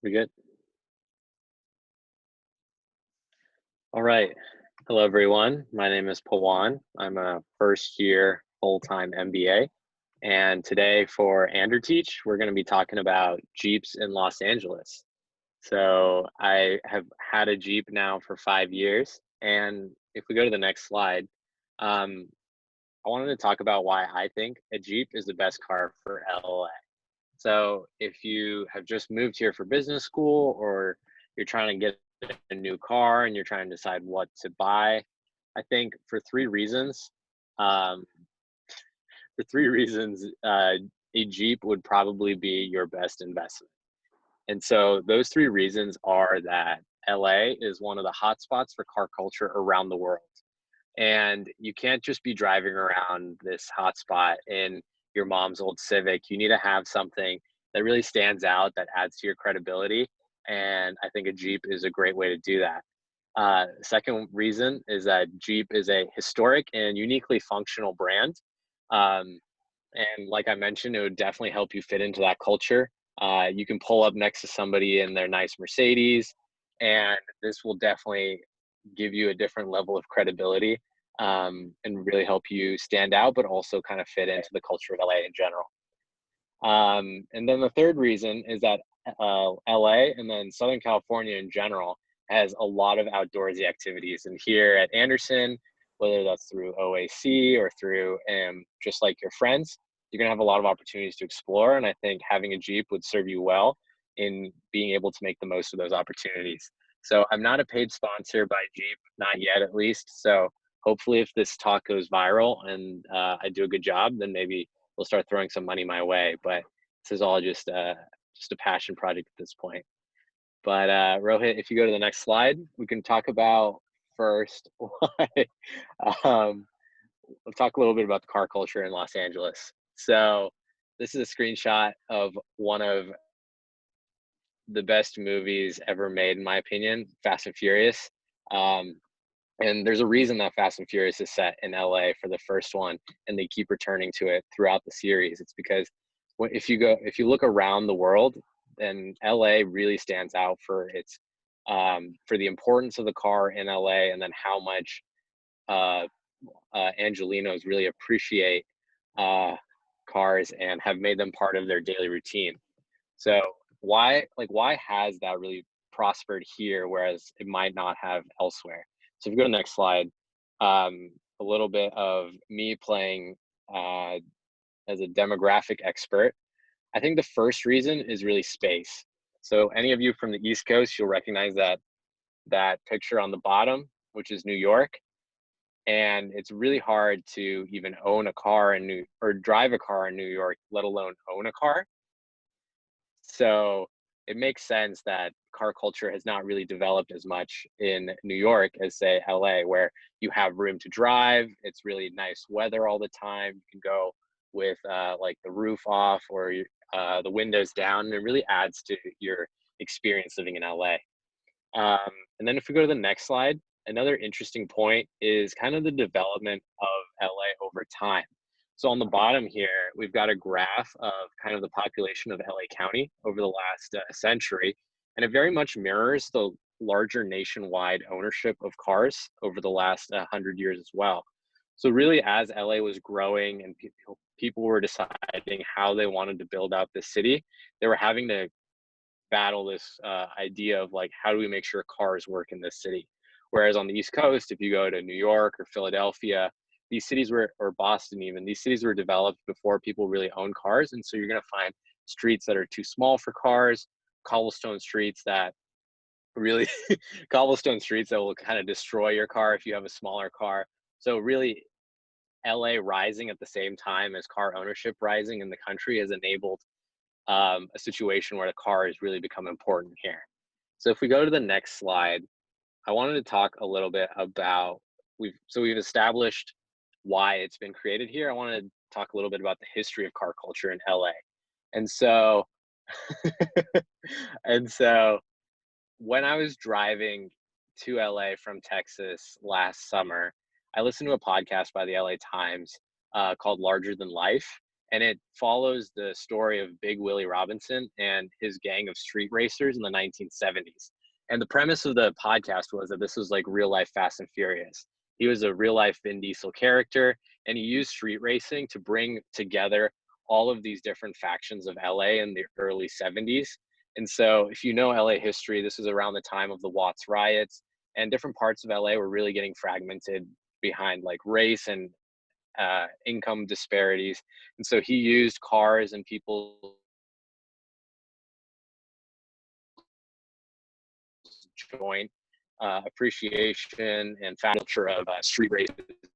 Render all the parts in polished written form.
We good? All right. Hello, everyone. My name is Pawan. I'm a first year full-time MBA. And today for Teach, we're going to be talking about Jeeps in Los Angeles. So I have had a Jeep now for 5 years. And if we go to the next slide, um, I wanted to talk about why I think a Jeep is the best car for LA. So if you have just moved here for business school or you're trying to get a new car and you're trying to decide what to buy, I think for three reasons, um, a Jeep would probably be your best investment. And so those three reasons are that LA is one of the hotspots for car culture around the world. And you can't just be driving around this hotspot in your mom's old Civic. You need to have something that really stands out, that adds to your credibility. And I think a Jeep is a great way to do that. Second reason is that Jeep is a historic and uniquely functional brand. Um, and like I mentioned, it would definitely help you fit into that culture. You can pull up next to somebody in their nice Mercedes, and this will definitely give you a different level of credibility, and really help you stand out, but also kind of fit into the culture of LA in general. And then the third reason is that LA and then Southern California in general has a lot of outdoorsy activities. And here at Anderson, whether that's through OAC or through just like your friends, you're going to have a lot of opportunities to explore. And I think having a Jeep would serve you well in being able to make the most of those opportunities. So I'm not a paid sponsor by Jeep, not yet at least. So hopefully, if this talk goes viral and I do a good job, then maybe we'll start throwing some money my way. But this is all just a passion project at this point. But Rohit, if you go to the next slide, we can talk about first why. um, let's talk a little bit about the car culture in Los Angeles. So this is a screenshot of one of the best movies ever made, in my opinion, Fast and Furious. Um, and there's a reason that Fast and Furious is set in LA for the first one, and they keep returning to it throughout the series. It's because if you look around the world, then LA really stands out for its for the importance of the car in LA, and then how much uh, Angelinos really appreciate uh, cars and have made them part of their daily routine. So why has that really prospered here, whereas it might not have elsewhere? So if you go to the next slide, a little bit of me playing uh, as a demographic expert. I think the first reason is really space. So any of you from the East Coast, you'll recognize that picture on the bottom, which is New York. And it's really hard to even own a car in New or drive a car in New York, let alone own a car. So it makes sense that car culture has not really developed as much in New York as, say, LA, where you have room to drive. It's really nice weather all the time. You can go with like the roof off or the windows down, and it really adds to your experience living in LA. Um, and then if we go to the next slide, another interesting point is kind of the development of LA over time. So on the bottom here, we've got a graph of kind of the population of LA County over the last century, and it very much mirrors the larger nationwide ownership of cars over the last 100 years as well. So really, as LA was growing and people were deciding how they wanted to build out the city, they were having to battle this idea of like, how do we make sure cars work in this city? Whereas on the East Coast, if you go to New York or Philadelphia, these cities were, or Boston even, these cities were developed before people really owned cars. And so you're going to find streets that are too small for cars, cobblestone streets that really, cobblestone streets that will kind of destroy your car if you have a smaller car. So really, LA rising at the same time as car ownership rising in the country has enabled a situation where the car has really become important here. So if we go to the next slide, I wanted to talk a little bit about we've established why it's been created here. I want to talk a little bit about the history of car culture in LA. And so and so when I was driving to LA from Texas last summer, I listened to a podcast by the LA Times called Larger Than Life. and it follows the story of Big Willie Robinson and his gang of street racers in the 1970s. And the premise of the podcast was that this was like real life Fast and Furious. He was a real life Vin Diesel character, and he used street racing to bring together all of these different factions of LA in the early 70s. And so, if you know LA history, this is around the time of the Watts riots, and different parts of LA were really getting fragmented behind like race and income disparities. And so he used cars and people's joint appreciation and culture of street races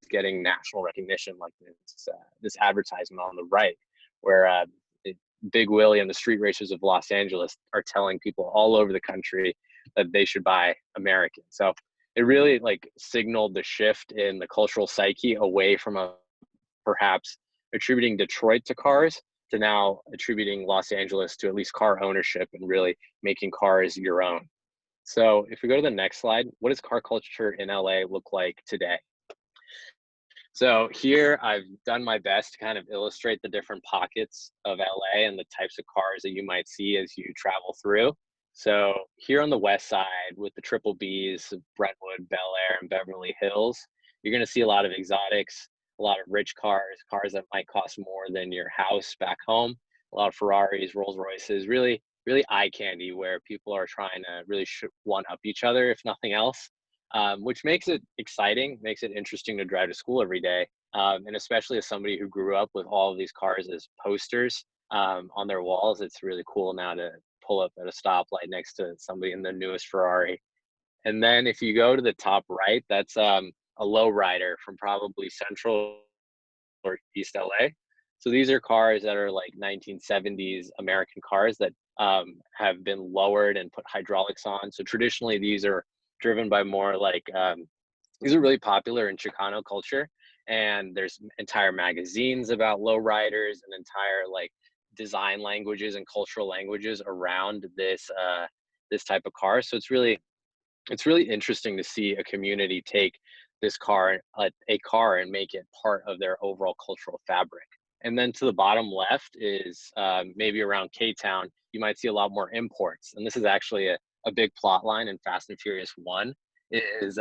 getting national recognition, like this advertisement on the right, where Big Willie and the street racers of Los Angeles are telling people all over the country that they should buy American. So it really like signaled the shift in the cultural psyche away from a perhaps attributing Detroit to cars to now attributing Los Angeles to at least car ownership and really making cars your own. So if we go to the next slide, what does car culture in LA look like today? So here I've done my best to kind of illustrate the different pockets of LA and the types of cars that you might see as you travel through. So here on the west side with the triple Bs of Brentwood, Bel Air, and Beverly Hills, you're going to see a lot of exotics, a lot of rich cars, cars that might cost more than your house back home, a lot of Ferraris, Rolls Royces, really, really eye candy where people are trying to really one up each other, if nothing else, which makes it exciting, makes it interesting to drive to school every day. And especially as somebody who grew up with all of these cars as posters on their walls, it's really cool now to pull up at a stoplight next to somebody in the newest Ferrari. And then if you go to the top right, that's a lowrider from probably Central or East LA. So these are cars that are like 1970s American cars that have been lowered and put hydraulics on. So traditionally, these are driven by more like these are really popular in Chicano culture, and there's entire magazines about lowriders and entire like design languages and cultural languages around this type of car. So it's really interesting to see a community take this car, a car, and make it part of their overall cultural fabric. And then to the bottom left is maybe around K-Town, you might see a lot more imports. And this is actually a big plot line in Fast and Furious 1 is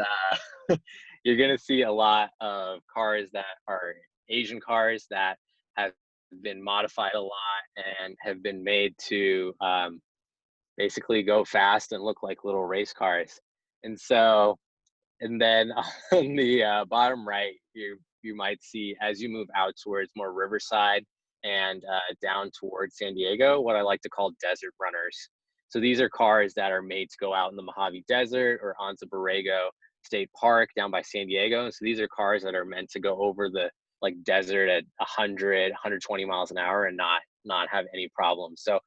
you're going to see a lot of cars that are Asian cars that have been modified a lot and have been made to basically go fast and look like little race cars. And so, and then on the bottom right, you might see as you move out towards more Riverside and down towards San Diego, what I like to call desert runners. So these are cars that are made to go out in the Mojave Desert or onto Borrego State Park down by San Diego. So these are cars that are meant to go over the like desert at 100, 120 miles an hour and not have any problems. So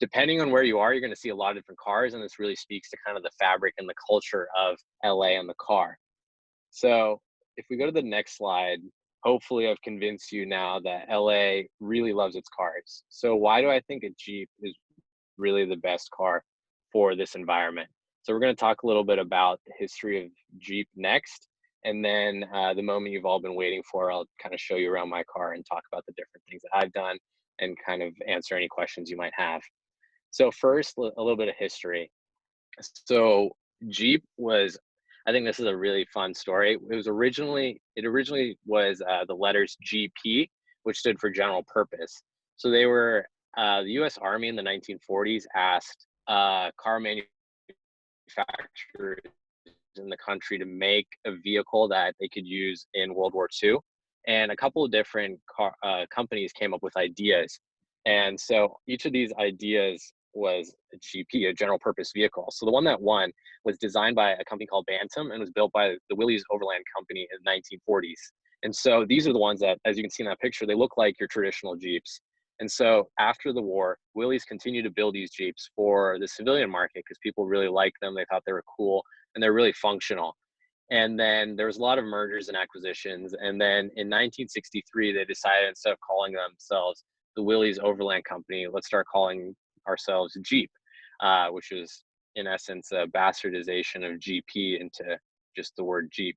depending on where you are, you're going to see a lot of different cars, and this really speaks to kind of the fabric and the culture of LA and the car. So if we go to the next slide, hopefully I've convinced you now that LA really loves its cars. So why do I think a Jeep is really the best car for this environment? So we're going to talk a little bit about the history of Jeep next, and then the moment you've all been waiting for, I'll kind of show you around my car and talk about the different things that I've done and kind of answer any questions you might have. So first, a little bit of history. So Jeep was, I think this is a really fun story. It originally was the letters GP, which stood for general purpose. So they were, the US Army in the 1940s asked car manufacturers in the country to make a vehicle that they could use in World War II. And a couple of different companies came up with ideas. And so each of these ideas was a GP, a general purpose vehicle. So the one that won was designed by a company called Bantam and was built by the Willys Overland Company in the 1940s. And so these are the ones that, as you can see in that picture, they look like your traditional Jeeps. And so after the war, Willys continued to build these Jeeps for the civilian market because people really liked them. They thought they were cool and they're really functional. And then there was a lot of mergers and acquisitions. And then in 1963, they decided instead of calling themselves the Willys Overland Company, let's start calling ourselves Jeep, which is in essence a bastardization of GP into just the word Jeep.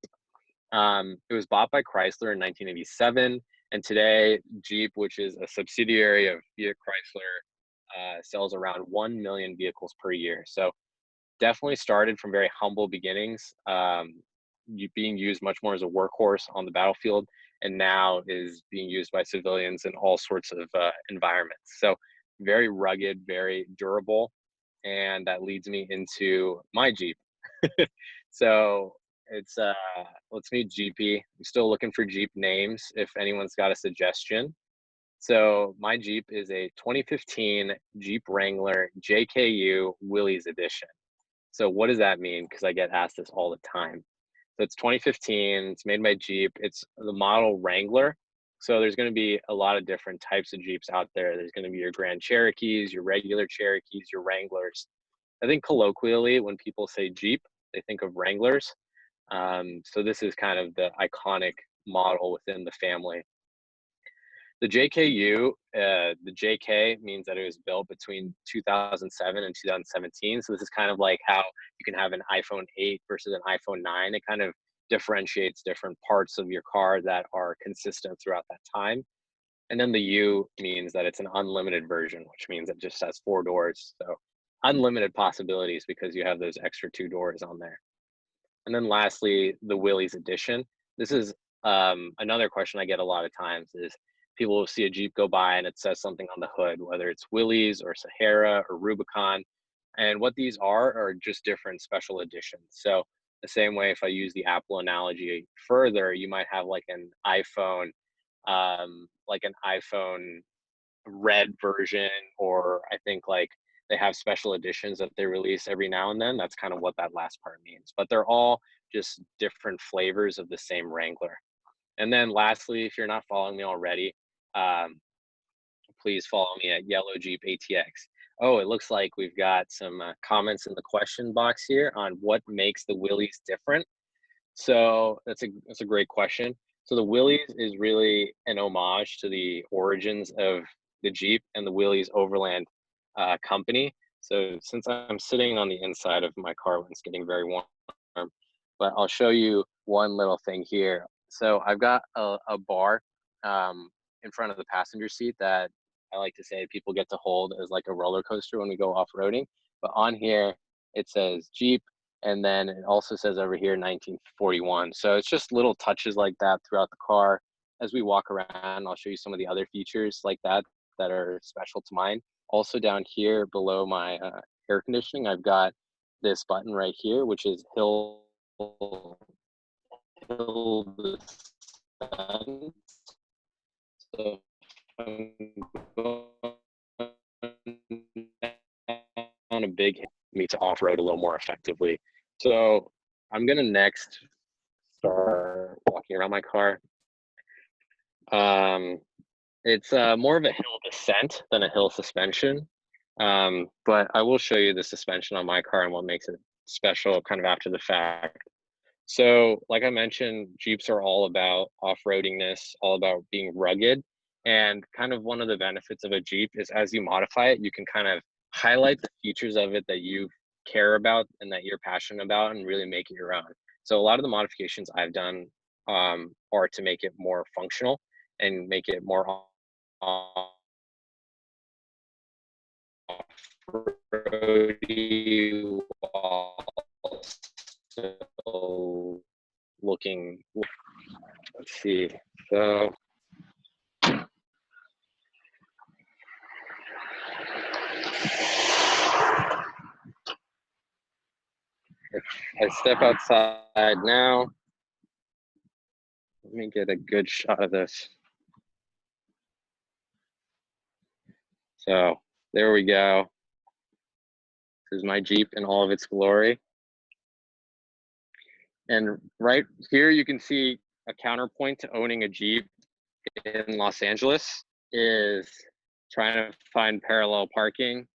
It was bought by Chrysler in 1987, And today, Jeep, which is a subsidiary of Fiat Chrysler, sells around 1 million vehicles per year. So definitely started from very humble beginnings, being used much more as a workhorse on the battlefield, and now is being used by civilians in all sorts of environments. So very rugged, very durable, and that leads me into my Jeep. So it's let's meet GP. I'm still looking for Jeep names if anyone's got a suggestion. So my Jeep is a 2015 Jeep Wrangler JKU Willys Edition. So what does that mean? Because I get asked this all the time. So it's 2015, it's made by Jeep, it's the model Wrangler. So there's going to be a lot of different types of Jeeps out there. There's going to be your Grand Cherokees, your regular Cherokees, your Wranglers. I think colloquially, when people say Jeep, they think of Wranglers. So this is kind of the iconic model within the family. The JKU, the JK means that it was built between 2007 and 2017. So this is kind of like how you can have an iPhone 8 versus an iPhone 9. It kind of differentiates different parts of your car that are consistent throughout that time. And then the U means that it's an unlimited version, which means it just has 4 doors. So unlimited possibilities because you have those extra 2 doors on there. And then lastly, the Willys Edition. This is another question I get a lot of times is people will see a Jeep go by and it says something on the hood, whether it's Willys or Sahara or Rubicon. And what these are just different special editions. So the same way, if I use the Apple analogy further, you might have like an iPhone red version, or I think like they have special editions that they release every now and then. That's kind of what that last part means. But they're all just different flavors of the same Wrangler. And then lastly, if you're not following me already, please follow me at Yellow Jeep ATX. Oh, it looks like we've got some comments in the question box here on what makes the Willys different. So that's a great question. So the Willys is really an homage to the origins of the Jeep and the Willys Overland company. So since I'm sitting on the inside of my car when it's getting very warm, but I'll show you one little thing here. So I've got a bar in front of the passenger seat that I like to say people get to hold as like a roller coaster when we go off-roading. But on here, it says Jeep, and then it also says over here 1941. So it's just little touches like that throughout the car. As we walk around, I'll show you some of the other features like that that are special to mine. Also down here below my air conditioning, I've got this button right here, which is hill descent. So I'm going on a big hit me to off-road a little more effectively. So I'm gonna next start walking around my car. It's more of a hill descent than a hill suspension, but I will show you the suspension on my car and what makes it special kind of after the fact. So like I mentioned, Jeeps are all about off-roadingness, all about being rugged. And kind of one of the benefits of a Jeep is as you modify it, you can kind of highlight the features of it that you care about and that you're passionate about and really make it your own. So a lot of the modifications I've done are to make it more functional and make it more off-roady while still looking. Let's see. So if I step outside now, let me get a good shot of this. So there we go. This is my Jeep in all of its glory. And right here, you can see a counterpoint to owning a Jeep in Los Angeles is trying to find parallel parking.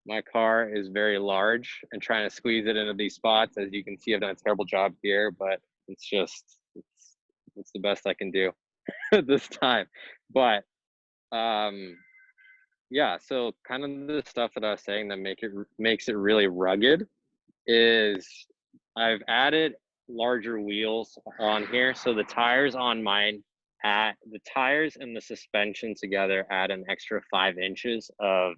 My car is very large and trying to squeeze it into these spots. As you can see, I've done a terrible job here, but it's the best I can do at this time. But yeah, so kind of the stuff that I was saying that makes it really rugged is I've added larger wheels on here. So the tires on mine at the tires and the suspension together add an extra 5 inches of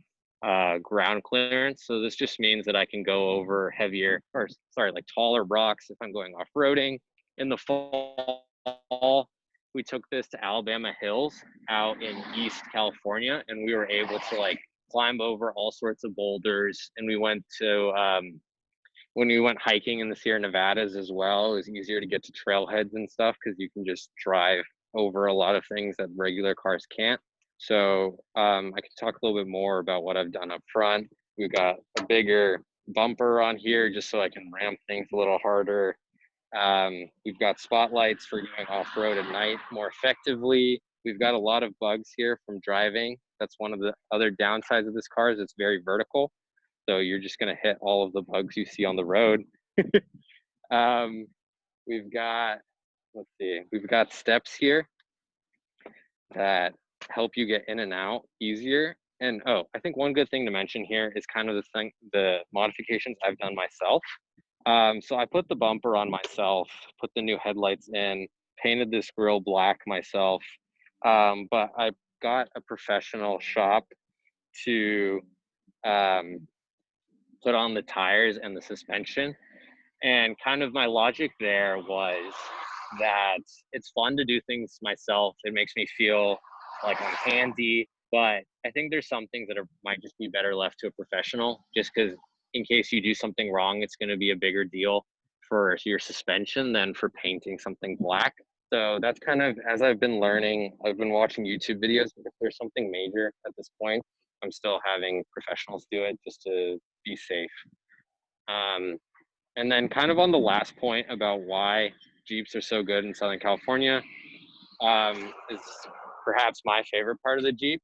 ground clearance. So this just means that I can go over heavier, or sorry, like taller rocks if I'm going off-roading. In the fall, we took this to Alabama Hills out in East California, and we were able to like climb over all sorts of boulders. And we went to when we went hiking in the Sierra Nevadas as well, it was easier to get to trailheads and stuff because you can just drive over a lot of things that regular cars can't. So I can talk a little bit more about what I've done up front. We've got a bigger bumper on here just so I can ram things a little harder. We've got spotlights for going off-road at night more effectively. We've got a lot of bugs here from driving. That's one of the other downsides of this car is it's very vertical. So you're just gonna hit all of the bugs you see on the road. We've got, let's see, we've got steps here that help you get in and out easier. And oh, I think one good thing to mention here is kind of the modifications I've done myself. So I put the bumper on myself, put the new headlights in, painted this grille black myself. But I got a professional shop to put on the tires and the suspension. And kind of my logic there was that it's fun to do things myself. It makes me feel like I'm handy, but I think there's some things that might just be better left to a professional, just because in case you do something wrong, it's going to be a bigger deal for your suspension than for painting something black. So that's kind of, as I've been learning, I've been watching YouTube videos, but if there's something major at this point, I'm still having professionals do it just to be safe. And then kind of on the last point about why Jeeps are so good in Southern California, is perhaps my favorite part of the Jeep,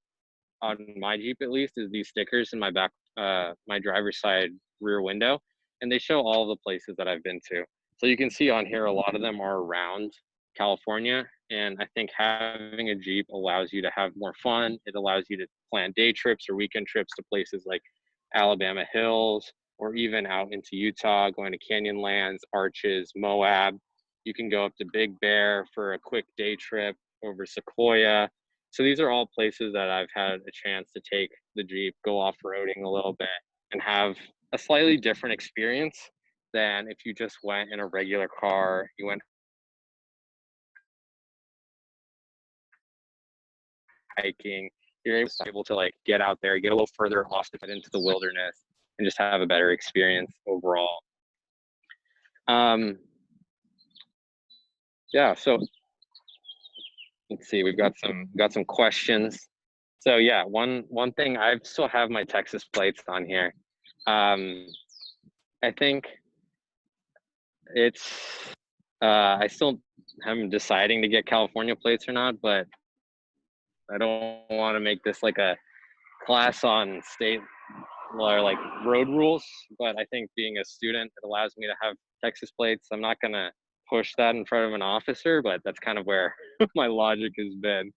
on my Jeep at least, is these stickers in my back, my driver's side rear window. And they show all the places that I've been to. So you can see on here, a lot of them are around California. And I think having a Jeep allows you to have more fun. It allows you to plan day trips or weekend trips to places like Alabama Hills, or even out into Utah, going to Canyonlands, Arches, Moab. You can go up to Big Bear for a quick day trip over Sequoia. So these are all places that I've had a chance to take the Jeep, go off-roading a little bit, and have a slightly different experience than if you just went in a regular car. You went hiking, you're able to like get out there, get a little further off into the wilderness, and just have a better experience overall. Yeah, so let's see, we've got some questions. So yeah, one thing, I still have my Texas plates on here. I think it's I still am deciding to get California plates or not, but I don't want to make this like a class on state or like road rules, but I think being a student, it allows me to have Texas plates. I'm not gonna push that in front of an officer, but that's kind of where my logic has been.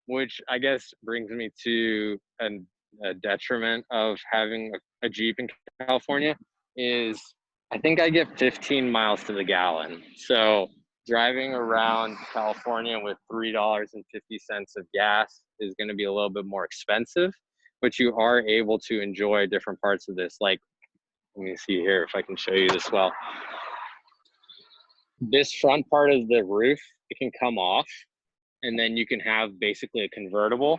Which I guess brings me to a detriment of having a Jeep in California is I think I get 15 miles to the gallon. So driving around California with $3.50 of gas is going to be a little bit more expensive, but you are able to enjoy different parts of this. Like, let me see here if I can show you this well. This front part of the roof, it can come off, and then you can have basically a convertible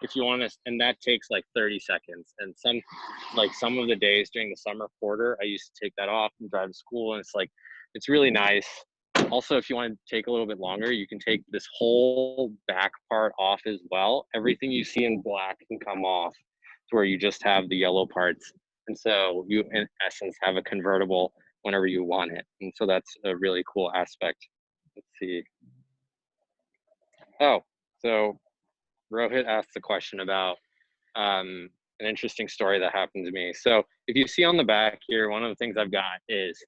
if you want to, and that takes like 30 seconds. And some of the days during the summer quarter, I used to take that off and drive to school, and it's really nice. Also, if you want to take a little bit longer, you can take this whole back part off as well. Everything you see in black can come off to where you just have the yellow parts. And so you, in essence, have a convertible whenever you want it. And so that's a really cool aspect. Let's see. Oh, so Rohit asked a question about an interesting story that happened to me. So if you see on the back here, one of the things I've got is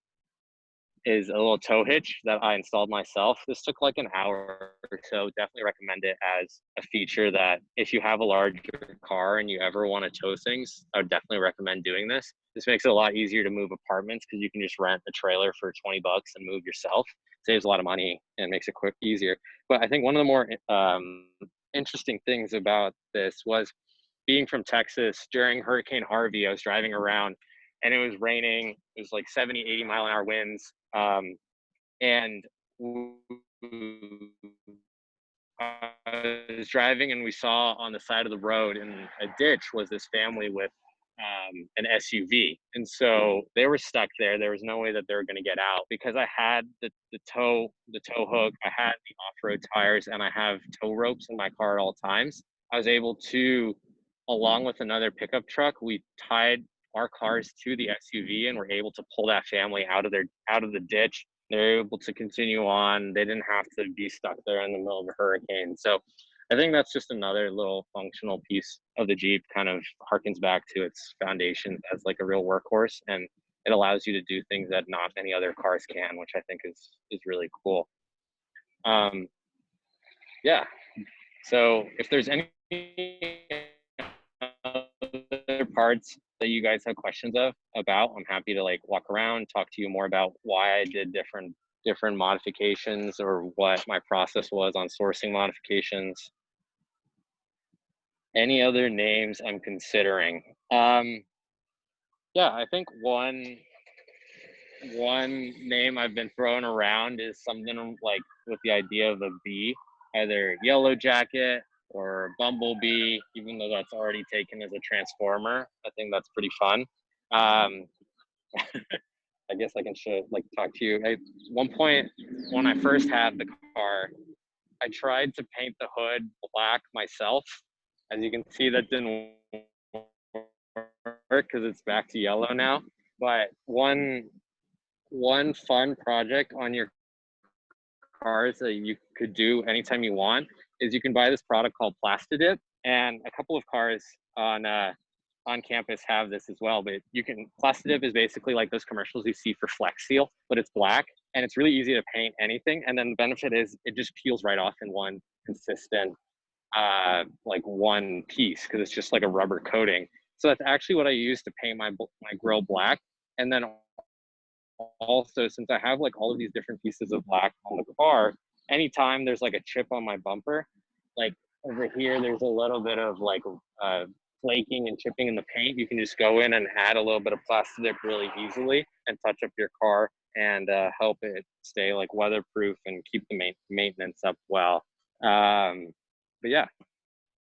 is a little tow hitch that I installed myself. This took like an hour or so. Definitely recommend it as a feature that if you have a larger car and you ever want to tow things, I would definitely recommend doing this. This makes it a lot easier to move apartments because you can just rent a trailer for 20 bucks and move yourself. Saves a lot of money and makes it quick, easier. But I think one of the more interesting things about this was being from Texas during Hurricane Harvey. I was driving around and it was raining. It was like 70, 80-mile-an-hour winds. And I was driving and we saw on the side of the road in a ditch was this family with an SUV. And so they were stuck there. There was no way that they were going to get out because I had the tow hook, I had the off-road tires, and I have tow ropes in my car at all times. I was able to, along with another pickup truck, we tied our cars to the SUV and were able to pull that family out of the ditch. They're able to continue on. They didn't have to be stuck there in the middle of a hurricane. So I think that's just another little functional piece of the Jeep, kind of harkens back to its foundation as like a real workhorse, and it allows you to do things that not any other cars can, which I think is really cool. Yeah. So if there's any other parts that you guys have questions about, I'm happy to like walk around, talk to you more about why I did different modifications or what my process was on sourcing modifications. Any other names I'm considering? Yeah, I think one name I've been throwing around is something like with the idea of a bee, either Yellow Jacket or Bumblebee, even though that's already taken as a transformer. I think that's pretty fun. I guess I can talk to you. At one point, when I first had the car, I tried to paint the hood black myself. As you can see, that didn't work because it's back to yellow now. But one fun project on your cars that you could do anytime you want is you can buy this product called Plastidip, and a couple of cars on campus have this as well. But Plastidip is basically like those commercials you see for Flex Seal, but it's black and it's really easy to paint anything. And then the benefit is it just peels right off in one consistent like one piece because it's just like a rubber coating. So that's actually what I use to paint my grill black. And then also, since I have like all of these different pieces of black on the car, anytime there's like a chip on my bumper, like over here, there's a little bit of like flaking and chipping in the paint. You can just go in and add a little bit of plastic really easily and touch up your car and help it stay like weatherproof and keep the maintenance up well. But yeah,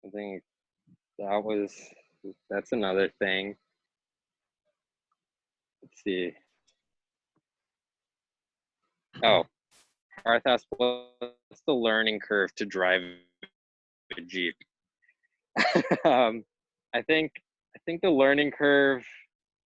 I think that's another thing. Let's see. Oh, Arth asked, what's the learning curve to drive a Jeep? I think the learning curve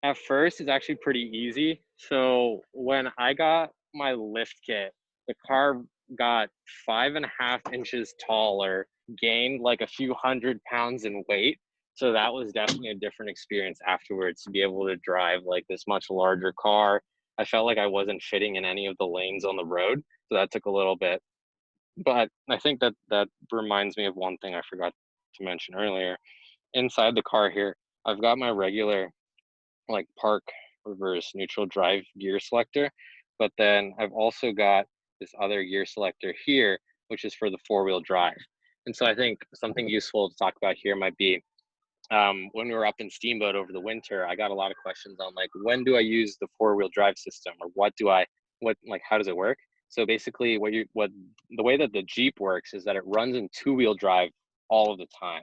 at first is actually pretty easy. So when I got my lift kit, the car got 5.5 inches taller, gained like a few 100 pounds in weight. So that was definitely a different experience afterwards to be able to drive like this much larger car. I felt like I wasn't fitting in any of the lanes on the road. So that took a little bit. But I think that reminds me of one thing I forgot to mention earlier. Inside the car here, I've got my regular like park, reverse, neutral drive gear selector, but then I've also got this other gear selector here, which is for the 4-wheel drive. And so I think something useful to talk about here might be when we were up in Steamboat over the winter, I got a lot of questions on like, when do I use the 4-wheel drive system, or how does it work? So basically the way that the Jeep works is that it runs in 2-wheel drive all of the time.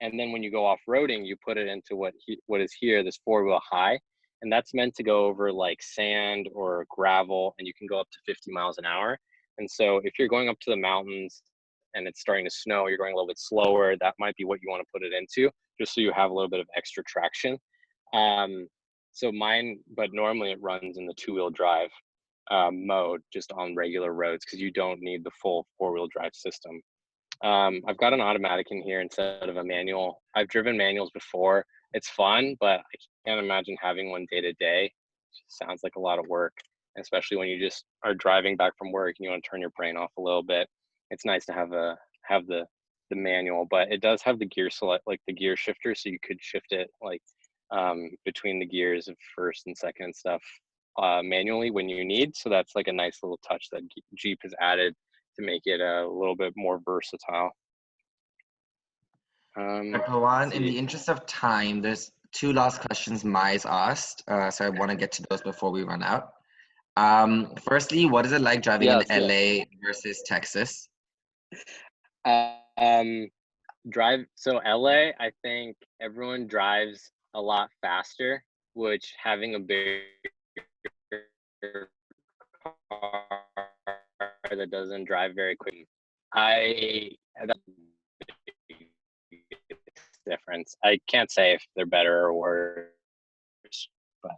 And then when you go off-roading, you put it into what is here, this 4-wheel high. And that's meant to go over like sand or gravel, and you can go up to 50 miles an hour. And so if you're going up to the mountains and it's starting to snow, you're going a little bit slower, that might be what you want to put it into, just so you have a little bit of extra traction. But normally it runs in the 2-wheel drive mode just on regular roads because you don't need the full 4-wheel drive system. I've got an automatic in here instead of a manual. I've driven manuals before. It's fun, but I can't imagine having one day to day. It just sounds like a lot of work. especially when you just are driving back from work and you want to turn your brain off a little bit. It's nice to have the manual, but it does have the gear select, like the gear shifter, so you could shift it like between the gears of first and second and stuff manually when you need. So that's like a nice little touch that Jeep has added to make it a little bit more versatile. Pawan, in the interest of time, there's two last questions Mai's asked, so I want to get to those before we run out. Firstly, what is it like driving in LA versus Texas? So LA, I think everyone drives a lot faster, which having a bigger car that doesn't drive very quickly, that's a big difference. I can't say if they're better or worse, but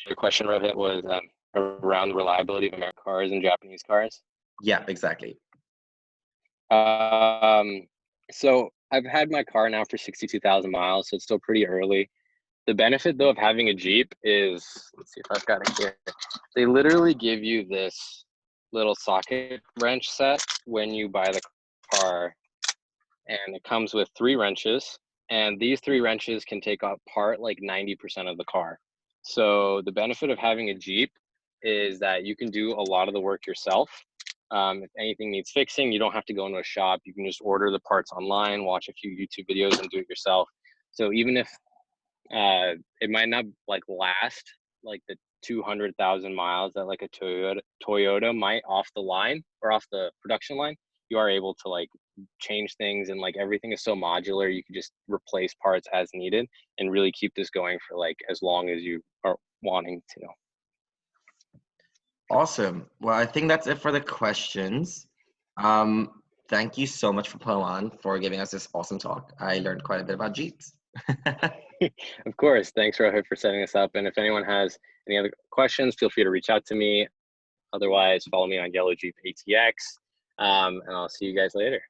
your question, Rohit, was around the reliability of American cars and Japanese cars. Yeah, exactly. So I've had my car now for 62,000 miles, so it's still pretty early. The benefit though of having a Jeep is, let's see if I've got it here. They literally give you this little socket wrench set when you buy the car, and it comes with 3 wrenches, and these 3 wrenches can take apart like 90% of the car. So the benefit of having a Jeep is that you can do a lot of the work yourself. If anything needs fixing, you don't have to go into a shop. You can just order the parts online, watch a few YouTube videos, and do it yourself. So even if it might not like last like the 200,000 miles that like a Toyota might off the line or off the production line, you are able to like change things, and like everything is so modular. You can just replace parts as needed and really keep this going for like as long as you are wanting to. Awesome. Well, I think that's it for the questions. Thank you so much for Pawan for giving us this awesome talk. I learned quite a bit about Jeeps. Of course. Thanks, Rohit, for setting us up. And if anyone has any other questions, feel free to reach out to me. Otherwise, follow me on Yellow Jeep ATX. And I'll see you guys later.